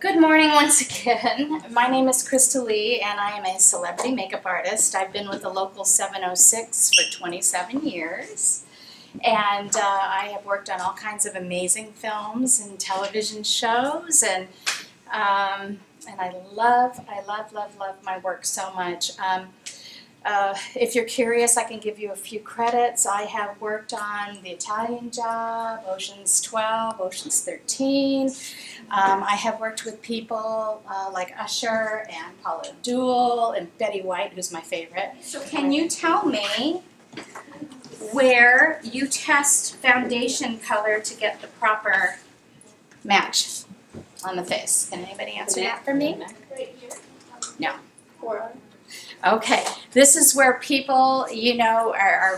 Good morning once again. My name is Krista Lee and I am a celebrity makeup artist. I've been with the local 706 for 27 years and I have worked on all kinds of amazing films and television shows and I love my work so much. If you're curious, I can give you a few credits. I have worked on The Italian Job, Ocean's 12, Ocean's 13. I have worked with people like Usher and Paula Abdul and Betty White, who's my favorite. So can you tell me where you test foundation color to get the proper match on the face? Can anybody answer that for me? No. Okay, this is where people, you know,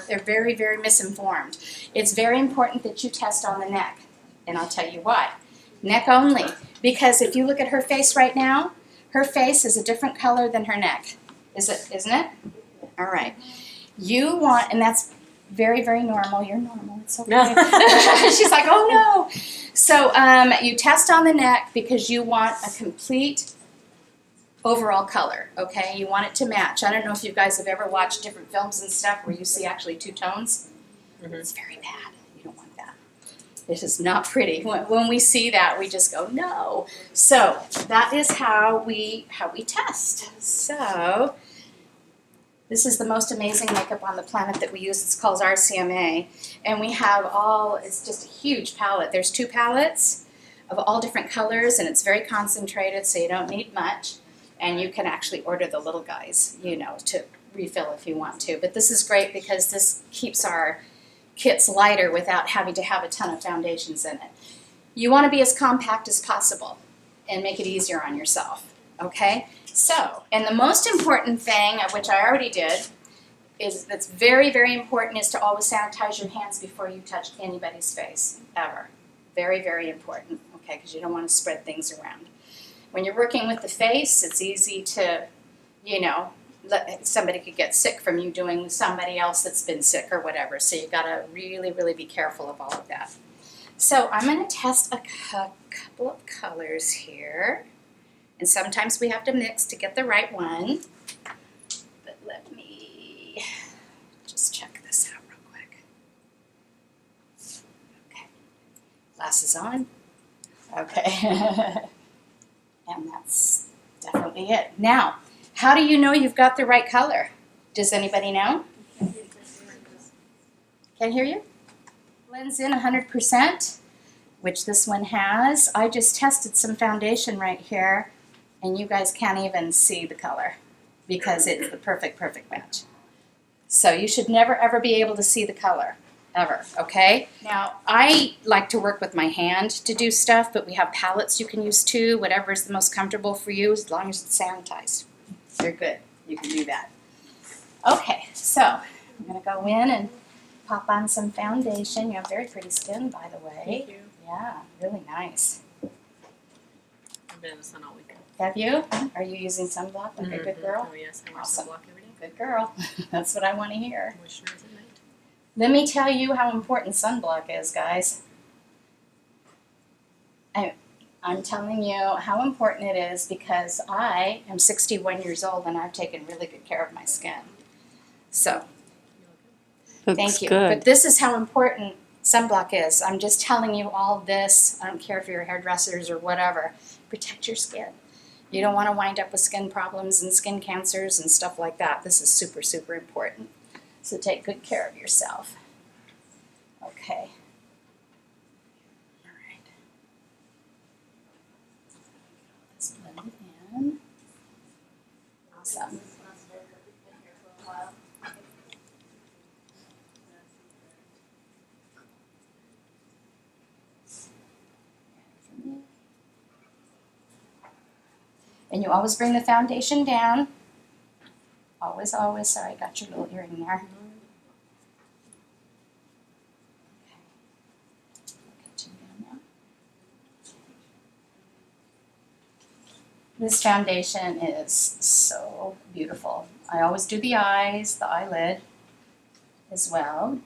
they're very, very misinformed. It's very important that you test on the neck, and I'll tell you why. Neck only, because if you look at her face right now, her face is a different color than her neck. Isn't it? All right. You want, and that's very, very normal. You're normal. It's okay. She's like, oh no. So you test on the neck because you want a complete overall color, okay? You want it to match. I don't know if you guys have ever watched different films and stuff where you see actually two tones. Mm-hmm. It's very bad. You don't want that. It is not pretty. When we see that, we just go, no. So that is how we test. So this is the most amazing makeup on the planet that we use. It's called RCMA. And we have it's just a huge palette. There's 2 palettes of all different colors, and it's very concentrated, so you don't need much. And you can actually order the little guys, you know, to refill if you want to. But this is great because this keeps our kits lighter without having to have a ton of foundations in it. You want to be as compact as possible and make it easier on yourself, okay? So, and the most important thing, which I already did, that's very, very important, is to always sanitize your hands before you touch anybody's face, ever. Very, very important, okay, because you don't want to spread things around. When you're working with the face, it's easy to, you know, somebody could get sick from you doing with somebody else that's been sick or whatever. So you've got to really, really be careful of all of that. So I'm going to test a couple of colors here. And sometimes we have to mix to get the right one. But let me just check this out real quick. Okay. Glasses on. Okay. And that's definitely it. Now, how do you know you've got the right color? Does anybody know? Can't hear you? Blends in 100%, which this one has. I just tested some foundation right here, and you guys can't even see the color because it's the perfect match. So you should never, ever be able to see the color. Ever, okay? Now, I like to work with my hand to do stuff, but we have palettes you can use too, whatever is the most comfortable for you, as long as it's sanitized. You're good. You can do that. Okay, so I'm going to go in and pop on some foundation. You have very pretty skin, by the way. Thank you. Yeah, really nice. I've been in the sun all weekend. Have you? Are you using sunblock like a good girl? Oh, yes. I wear Awesome. sunblock every day. Good girl. That's what I want to hear. Moisturize at night. Let me tell you how important sunblock is, guys. I'm telling you how important it is because I am 61 years old and I've taken really good care of my skin. So, thank you. Good. But this is how important sunblock is. I'm just telling you all this. I don't care if you're hairdressers or whatever. Protect your skin. You don't want to wind up with skin problems and skin cancers and stuff like that. This is super, super important. So take good care of yourself. Okay. All right. Let's blend it in. Awesome. And you always bring the foundation down. Always, always. Sorry, I got your little earring there. This foundation is so beautiful. I always do the eyes, the eyelid as well.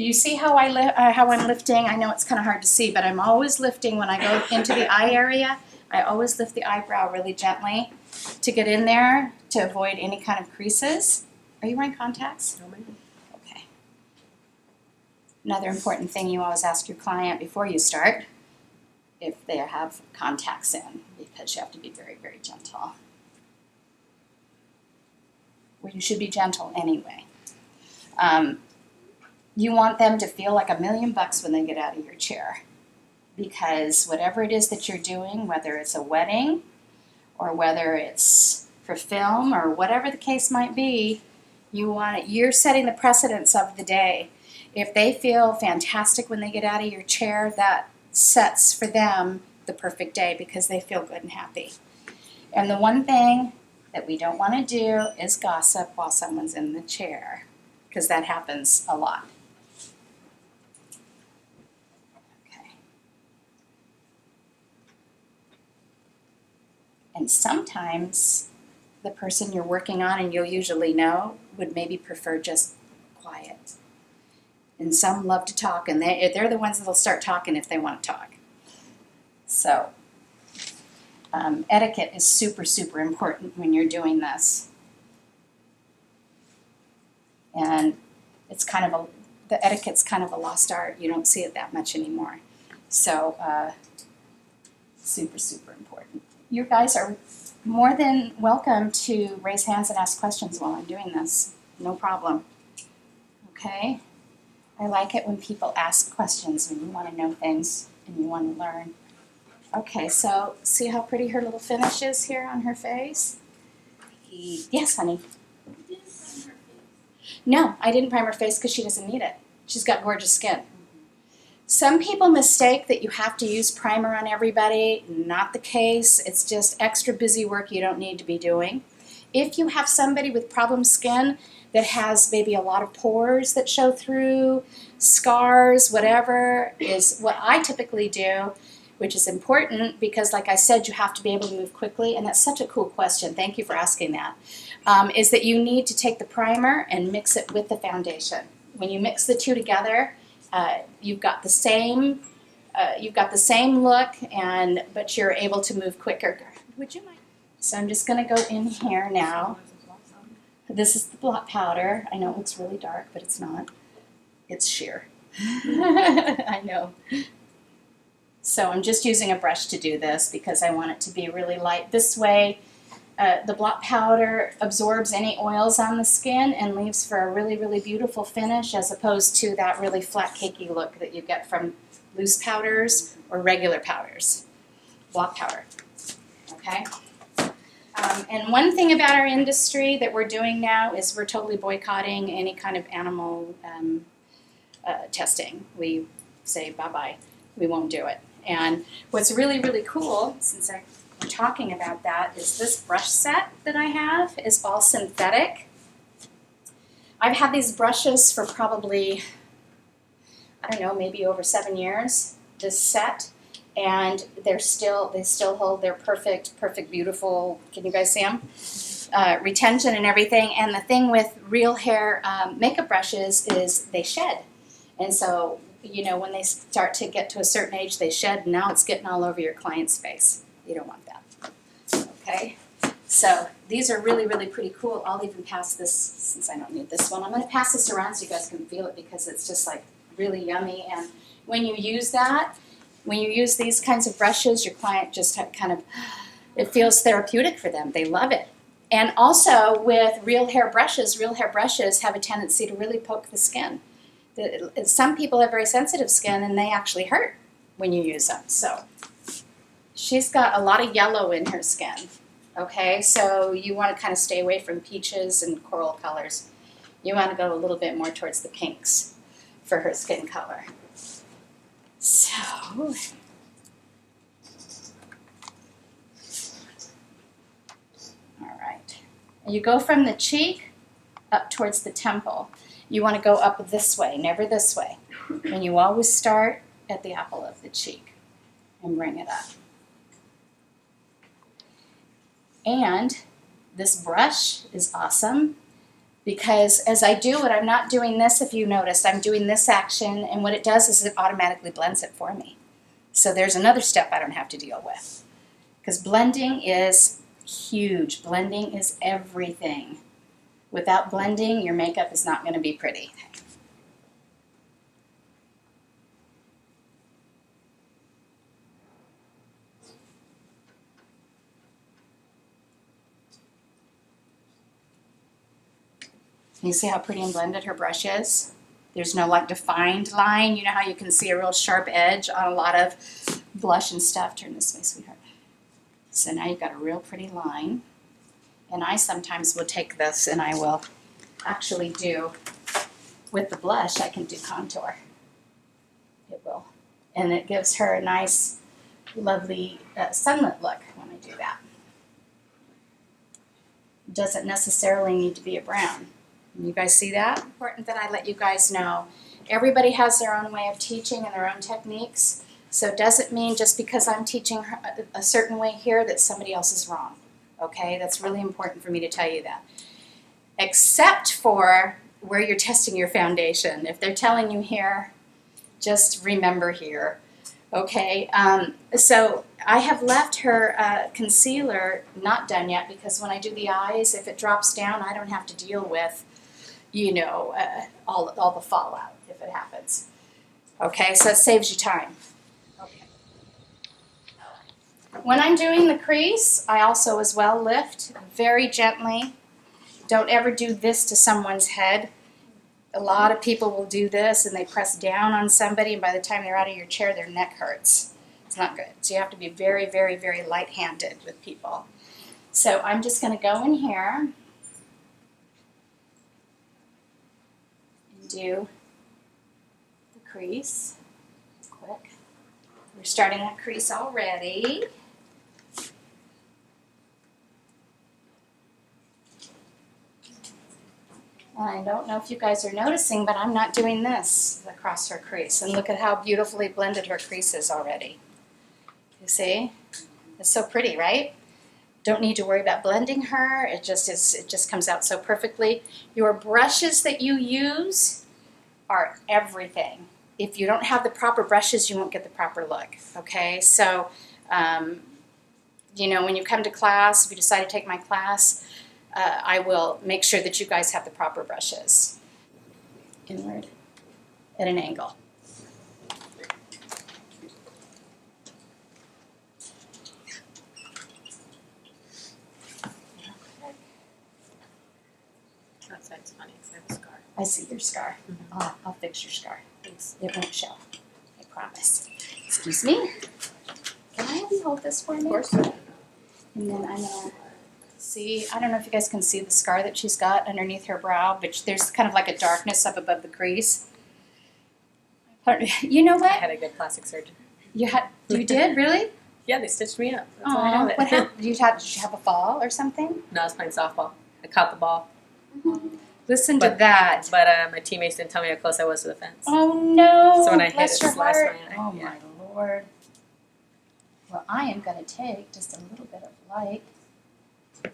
Do you see how how I'm lifting? I know it's kind of hard to see, but I'm always lifting when I go into the eye area. I always lift the eyebrow really gently to get in there to avoid any kind of creases. Are you wearing contacts? No, ma'am. Okay. Another important thing you always ask your client before you start if they have contacts in, because you have to be very, very gentle. Well, you should be gentle anyway. You want them to feel like $1,000,000 when they get out of your chair, because whatever it is that you're doing, whether it's a wedding or whether it's for film or whatever the case might be, you're setting the precedence of the day. If they feel fantastic when they get out of your chair, that sets for them the perfect day because they feel good and happy. And the one thing that we don't want to do is gossip while someone's in the chair, because that happens a lot. Okay. And sometimes the person you're working on, and you'll usually know, would maybe prefer just quiet. And some love to talk, and they're the ones that'll start talking if they want to talk. So, etiquette is super, super important when you're doing this. And it's kind of the etiquette's kind of a lost art. You don't see it that much anymore. So, super, super important. You guys are more than welcome to raise hands and ask questions while I'm doing this. No problem. Okay? I like it when people ask questions, when you want to know things and you want to learn. Okay, so see how pretty her little finish is here on her face? Yes, honey. No, I didn't prime her face because she doesn't need it. She's got gorgeous skin. Some people mistake that you have to use primer on everybody. Not the case. It's just extra busy work you don't need to be doing. If you have somebody with problem skin that has maybe a lot of pores that show through, scars, whatever, is what I typically do, which is important because, like I said, you have to be able to move quickly, and that's such a cool question. Thank you for asking that. Is that you need to take the primer and mix it with the foundation. When you mix the two together, you've got the same look, but you're able to move quicker. Would you mind? So I'm just going to go in here now. This is the blot powder. I know it looks really dark, but it's not. It's sheer. I know. So I'm just using a brush to do this because I want it to be really light. This way, the blot powder absorbs any oils on the skin and leaves for a really, really beautiful finish, as opposed to that really flat, cakey look that you get from loose powders or regular powders. Blot powder. Okay? And one thing about our industry that we're doing now is we're totally boycotting any kind of animal testing. We say bye-bye. We won't do it. And what's really, really cool, since I'm talking about that, is this brush set that I have is all synthetic. I've had these brushes for probably, I don't know, maybe over 7 years, this set. And they still hold their perfect, beautiful, can you guys see them? Retention and everything. And the thing with real hair makeup brushes is they shed. And so, you know, when they start to get to a certain age, they shed, and now it's getting all over your client's face. You don't want that. Okay? So these are really, really pretty cool. I'll even pass this, since I don't need this one. I'm going to pass this around so you guys can feel it, because it's just like really yummy. And when you use that, when you use these kinds of brushes, your client just it feels therapeutic for them. They love it. And also with real hair brushes have a tendency to really poke the skin. Some people have very sensitive skin, and they actually hurt when you use them. So she's got a lot of yellow in her skin. Okay, so you want to kind of stay away from peaches and coral colors. You want to go a little bit more towards the pinks for her skin color. So, all right. You go from the cheek up towards the temple. You want to go up this way, never this way. And you always start at the apple of the cheek and bring it up. And this brush is awesome because as I do it, I'm not doing this, if you noticed, I'm doing this action, and what it does is it automatically blends it for me. So there's another step I don't have to deal with. Because blending is huge. Blending is everything. Without blending, your makeup is not going to be pretty. You see how pretty and blended her brush is? There's no like defined line. You know how you can see a real sharp edge on a lot of blush and stuff? Turn this way, sweetheart. So now you've got a real pretty line. And I sometimes will take this and I will actually do, with the blush, I can do contour. It will. And it gives her a nice, lovely sunlit look when I do that. It doesn't necessarily need to be a brown. You guys see that? Important that I let you guys know. Everybody has their own way of teaching and their own techniques. So it doesn't mean just because I'm teaching her a certain way here that somebody else is wrong. Okay? That's really important for me to tell you that. Except for where you're testing your foundation. If they're telling you here, just remember here. Okay? So I have left her concealer not done yet because when I do the eyes, if it drops down, I don't have to deal with, you know, all the fallout if it happens. Okay, so it saves you time. Okay. When I'm doing the crease, I also as well lift very gently. Don't ever do this to someone's head. A lot of people will do this and they press down on somebody, and by the time they're out of your chair, their neck hurts. It's not good. So you have to be very, very, very light-handed with people. So I'm just going to go in here and do the crease quick. We're starting that crease already. And I don't know if you guys are noticing, but I'm not doing this across her crease. And look at how beautifully blended her crease is already. You see? It's so pretty, right? Don't need to worry about blending her. It just comes out so perfectly. Your brushes that you use are everything. If you don't have the proper brushes, you won't get the proper look. Okay? So, you know, when you come to class, if you decide to take my class, I will make sure that you guys have the proper brushes. Inward at an angle. That side's funny because I have a scar. I see your scar. Mm-hmm. I'll fix your scar. Thanks. It won't show. I promise. Excuse me. Can I have you hold this for me? Of course. And then I'm going to see, I don't know if you guys can see the scar that she's got underneath her brow, but there's kind of like a darkness up above the crease. You know I what? had a good plastic surgeon. You did? Really? Yeah, they stitched me up. That's why I Aw, have it. what happened? Did you have a fall or something? No, I was playing softball. I caught the ball. Listen to that. But my teammates didn't tell me how close I was to the fence. Oh no! So when I hit Bless it, your sliced heart. my eye. Oh Yeah. my Lord. Well, I am going to take just a little bit of light. Let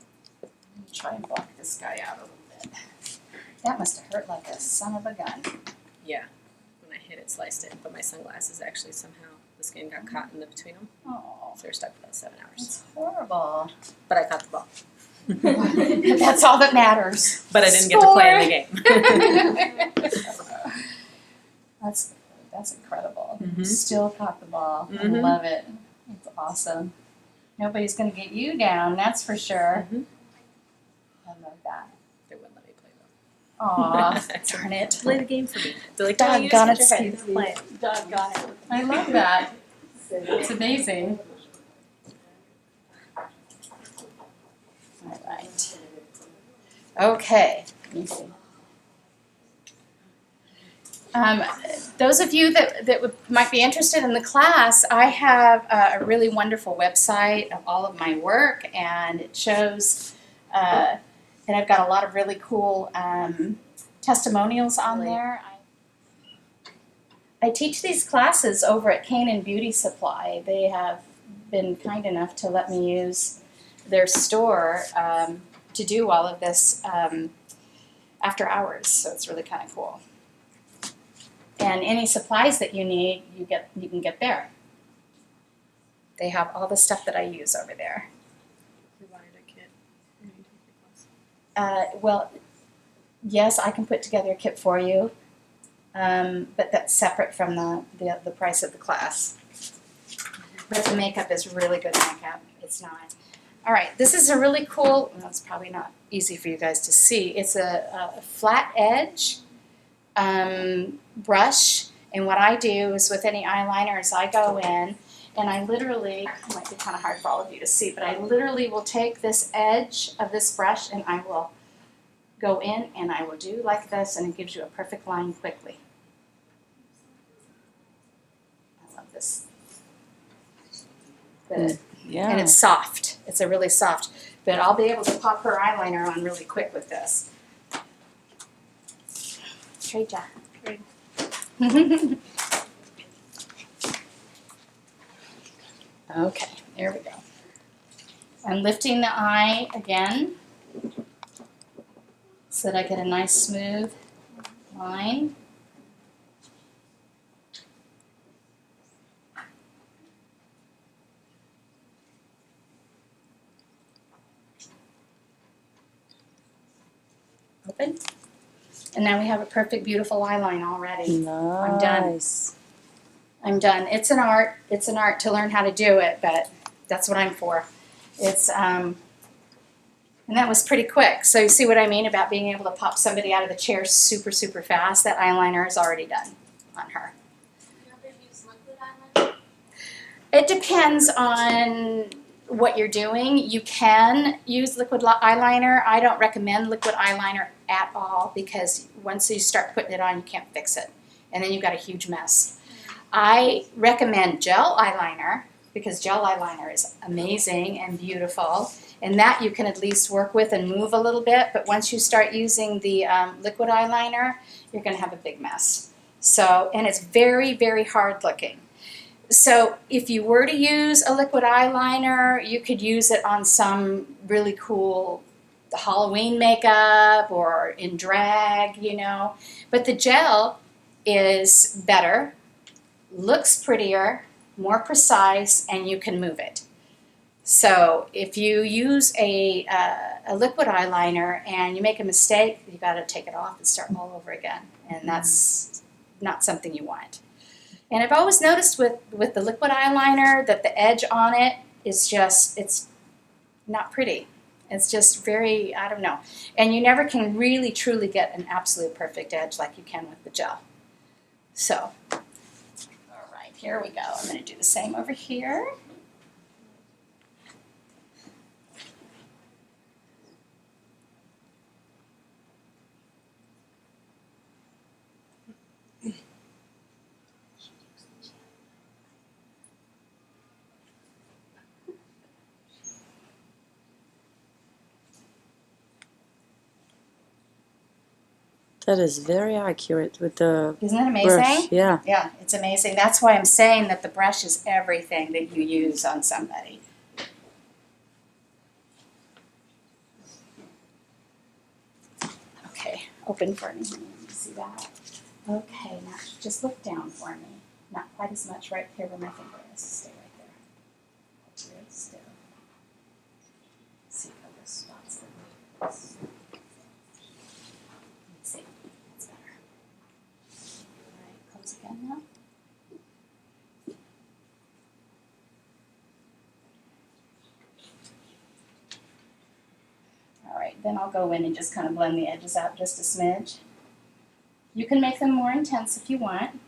me try and block this guy out a little bit. That must have hurt like a son of a gun. Yeah. When I hit it, sliced it. But my sunglasses actually somehow, the skin got caught in between them. Oh, So they were stuck for about 7 hours. that's horrible. But I caught the ball. That's all that matters. But I didn't get to play in the game. That's incredible. Mhm. Still caught the ball. Mhm. I love it. It's awesome. Nobody's going to get you down, that's for sure. Mhm. I love that. They wouldn't let me play though. Aw, darn it. Play the game for me. They're like, no, you Doggone just it, get your head. Steve. Play it. Doggone it. I love that. It's amazing. All right. Okay. Let me see. Those of you that might be interested in the class, I have a really wonderful website of all of my work, and it shows, and I've got a lot of really cool testimonials on there. I teach these classes over at Canaan Beauty Supply. They have been kind enough to let me use their store to do all of this after hours, so it's really kind of cool. And any supplies that you need, you can get there. They have all the stuff that I use over there. Provide a kit. When you take your class. Well, yes, I can put together a kit for you, but that's separate from the price of the class. But the makeup is really good makeup. It's not. All right, this is a really cool, well, it's probably not easy for you guys to see. It's a flat edge brush, and what I do is with any eyeliners, I go in and I literally, it might be kind of hard for all of you to see, but I literally will take this edge of this brush and I will go in and I will do like this, and it gives you a perfect line quickly. I love this. But, Yeah. and it's soft. It's a really soft. But I'll be able to pop her eyeliner on really quick with this. Trade ya. Trade. Okay, there we go. I'm lifting the eye again so that I get a nice smooth line. Open. And now we have a perfect, beautiful eyeline already. Nice. I'm done. It's an art. It's an art to learn how to do it, but that's what I'm for. It's and that was pretty quick. So you see what I mean about being able to pop somebody out of the chair super, super fast? That eyeliner is already done on her. You ever use liquid eyeliner? It depends on what you're doing. You can use liquid eyeliner. I don't recommend liquid eyeliner at all because once you start putting it on, you can't fix it. And then you've got a huge mess. I recommend gel eyeliner because gel eyeliner is amazing and beautiful. And that you can at least work with and move a little bit. But once you start using the liquid eyeliner, you're going to have a big mess. So, and it's very, very hard looking. So if you were to use a liquid eyeliner, you could use it on some really cool Halloween makeup or in drag, you know. But the gel is better, looks prettier, more precise, and you can move it. So if you use a liquid eyeliner and you make a mistake, you got to take it off and start all over again. And that's not something you want. And I've always noticed with the liquid eyeliner that the edge on it is just, it's not pretty. It's just very, I don't know. And you never can really truly get an absolute perfect edge like you can with the gel. So, all right, here we go. I'm going to do the same over here. That is very accurate with the Isn't it amazing? brush. Yeah. Yeah, it's amazing. That's why I'm saying that the brush is everything that you use on somebody. Okay, open for me. Let me see that. Okay, now just look down for me. Not quite as much right here where my finger is. Stay right there. Real still. See how this spots it. Let's see. That's better. All right, close again now. All right, then I'll go in and just kind of blend the edges out just a smidge. You can make them more intense if you want.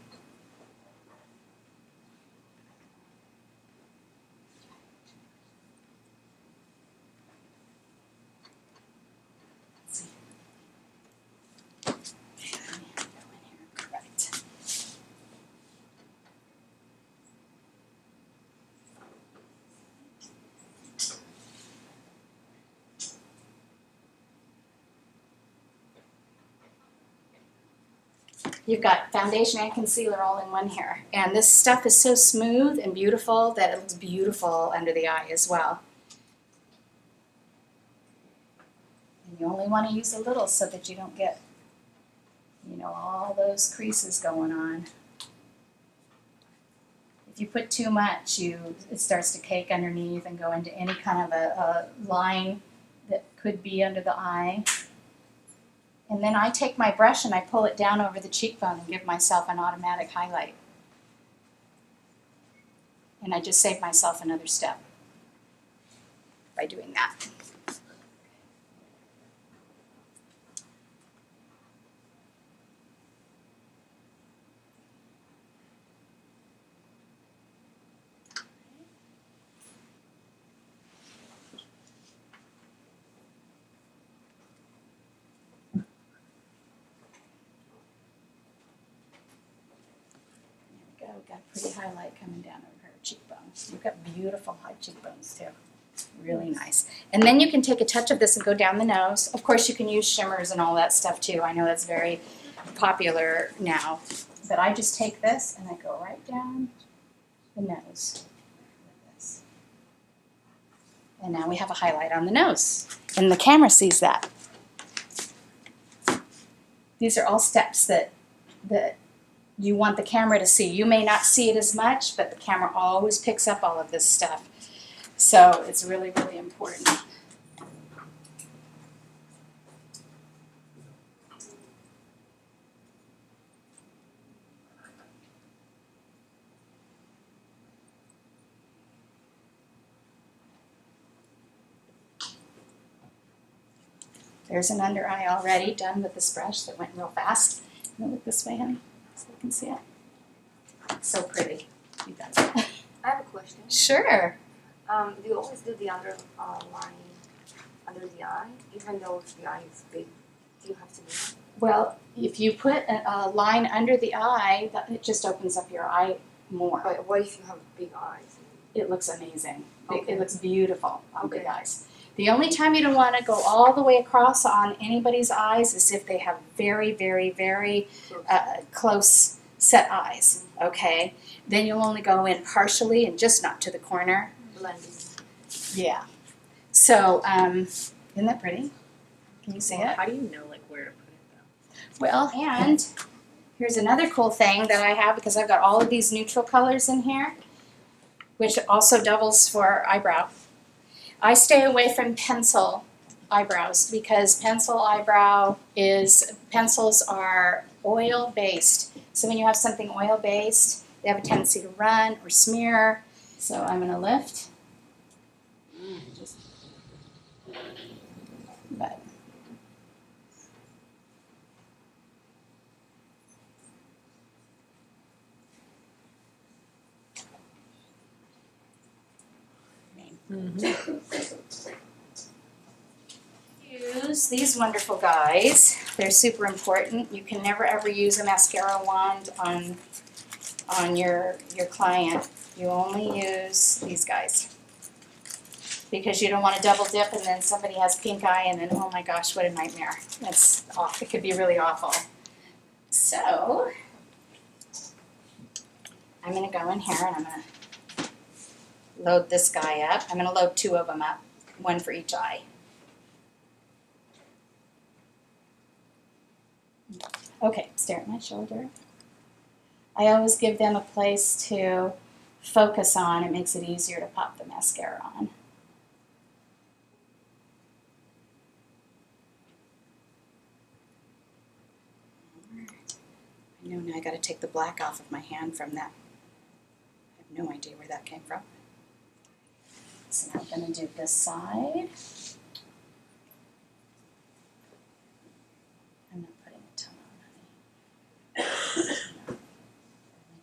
Let's see. Okay, let me go in here. Right. You've got foundation and concealer all in one here. And this stuff is so smooth and beautiful that it looks beautiful under the eye as well. And you only want to use a little so that you don't get You know, all those creases going on. If you put too much, it starts to cake underneath and go into any kind of a line that could be under the eye. And then I take my brush and I pull it down over the cheekbone and give myself an automatic highlight. And I just save myself another step by doing that. We've got a pretty highlight coming down over her cheekbones. You've got beautiful high cheekbones too. Really nice. And then you can take a touch of this and go down the nose. Of course, you can use shimmers and all that stuff too. I know that's very popular now. But I just take this and I go right down the nose with this. And now we have a highlight on the nose. And the camera sees that. These are all steps that you want the camera to see. You may not see it as much, but the camera always picks up all of this stuff. So it's really, really important. There's an under eye already done with this brush that went real fast. I'm gonna look this way, honey, so you can see it. So pretty. You got it. I have a question. Sure. Do you always do the line under the eye, even though if the eye is big? Do you have to do that? Well, if you put a line under the eye, it just opens up your eye more. But what if you have big eyes? It looks amazing. Okay. It looks beautiful on big Okay. eyes. The only time you don't want to go all the way across on anybody's eyes is if they have very, very, very close set eyes, okay? Then you'll only go in partially and just not to the corner. Blending. Yeah. So, isn't that pretty? Can you see it? How do you know like where to put it though? Well, and here's another cool thing that I have because I've got all of these neutral colors in here, which also doubles for eyebrow. I stay away from pencil eyebrows because pencils are oil based. So when you have something oil based, they have a tendency to run or smear. So I'm going to lift. But use these wonderful guys. They're super important. You can never ever use a mascara wand on your client. You only use these guys. Because you don't want to double dip and then somebody has pink eye and then, oh my gosh, what a nightmare. That's awful. It could be really awful. So, I'm going to go in here and I'm going to load this guy up. I'm going to load two of them up, one for each eye. Okay, stare at my shoulder. I always give them a place to focus on. It makes it easier to pop the mascara on. I know now I got to take the black off of my hand from that. I have no idea where that came from. So now I'm going to do this side. I'm not putting a ton on, honey.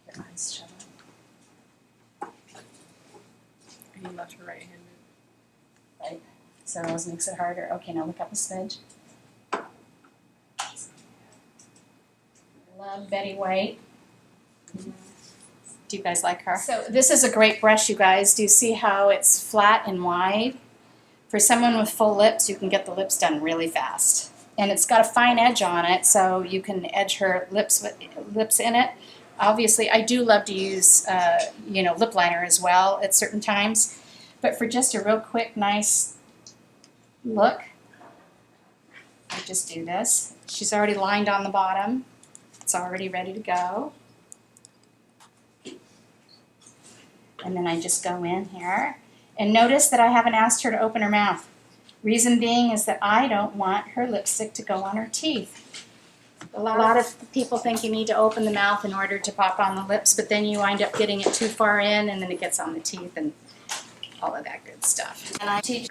Make your eyes show up. Are you left or right-handed? Right. So it always makes it harder. Okay, now look up a smidge. Love Betty White. Do you guys like her? So this is a great brush, you guys. Do you see how it's flat and wide? For someone with full lips, you can get the lips done really fast. And it's got a fine edge on it, so you can edge her lips in it. Obviously, I do love to use, lip liner as well at certain times. But for just a real quick, nice look, I just do this. She's already lined on the bottom. already ready to go. And then I just go in here. And notice that I haven't asked her to open her mouth. Reason being is that I don't want her lipstick to go on her teeth. A lot of people think you need to open the mouth in order to pop on the lips, but then you wind up getting it too far in and then it gets on the teeth and all of that good stuff. And I teach,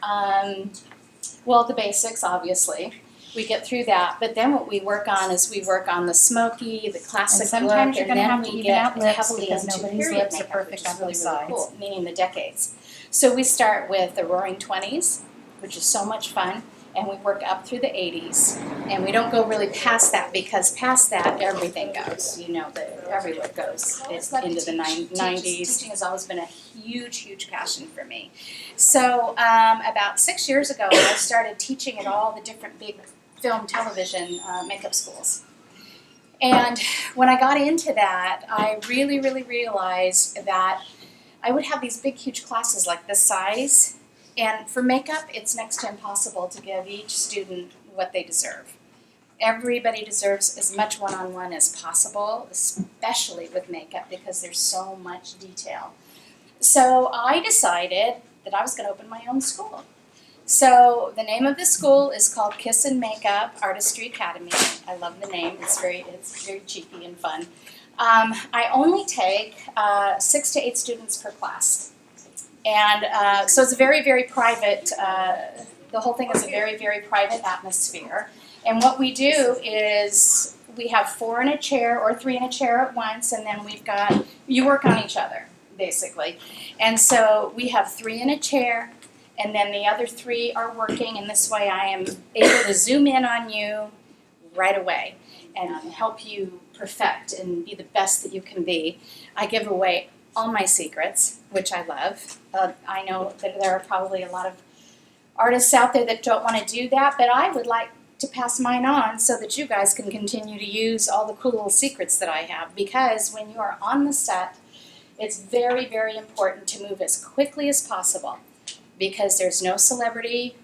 well, the basics, obviously. We get through that, but then what we work on is we work on the smoky, the classic And sometimes look, you're and gonna then have to we even get out lips heavily because into nobody's period lips are makeup, perfect which is on really, both really sides. cool, meaning the decades. So we start with the Roaring 20s, which is so much fun, and we work up through the 80s, and we don't go really past that because past that everything goes. You know, every look goes into the 90s. Teaching has always been a huge, huge passion for me. So about 6 years ago, I started teaching at all the different big film, television makeup schools. And when I got into that, I really, really realized that I would have these big, huge classes like this size. And for makeup, it's next to impossible to give each student what they deserve. Everybody deserves as much one-on-one as possible, especially with makeup because there's so much detail. So I decided that I was going to open my own school. So the name of the school is called Kiss and Makeup Artistry Academy. I love the name. It's very cheeky and fun. I only take 6 to 8 students per class. And so it's a very, very private, the whole thing is a very, very private atmosphere. And what we do is we have 4 in a chair or 3 in a chair at once, and then you work on each other, basically. And so we have 3 in a chair, and then the other 3 are working, and this way I am able to zoom in on you right away and help you perfect and be the best that you can be. I give away all my secrets, which I love. I know that there are probably a lot of artists out there that don't want to do that, but I would like to pass mine on so that you guys can continue to use all the cool little secrets that I have, because when you are on the set, it's very, very important to move as quickly as possible, because there's no celebrity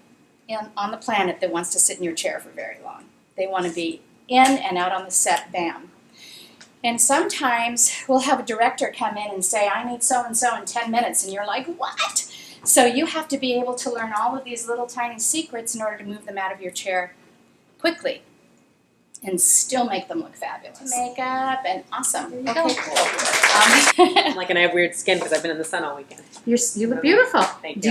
on the planet that wants to sit in your chair for very long. They want to be in and out on the set, bam. And sometimes we'll have a director come in and say, I need so-and-so in 10 minutes, and you're like, what? So you have to be able to learn all of these little tiny secrets in order to move them out of your chair quickly and still make them look fabulous. Makeup and awesome. you Okay, go. cool. Like, and I have weird skin because I've been in the sun all weekend. You look beautiful. Thank Do you. you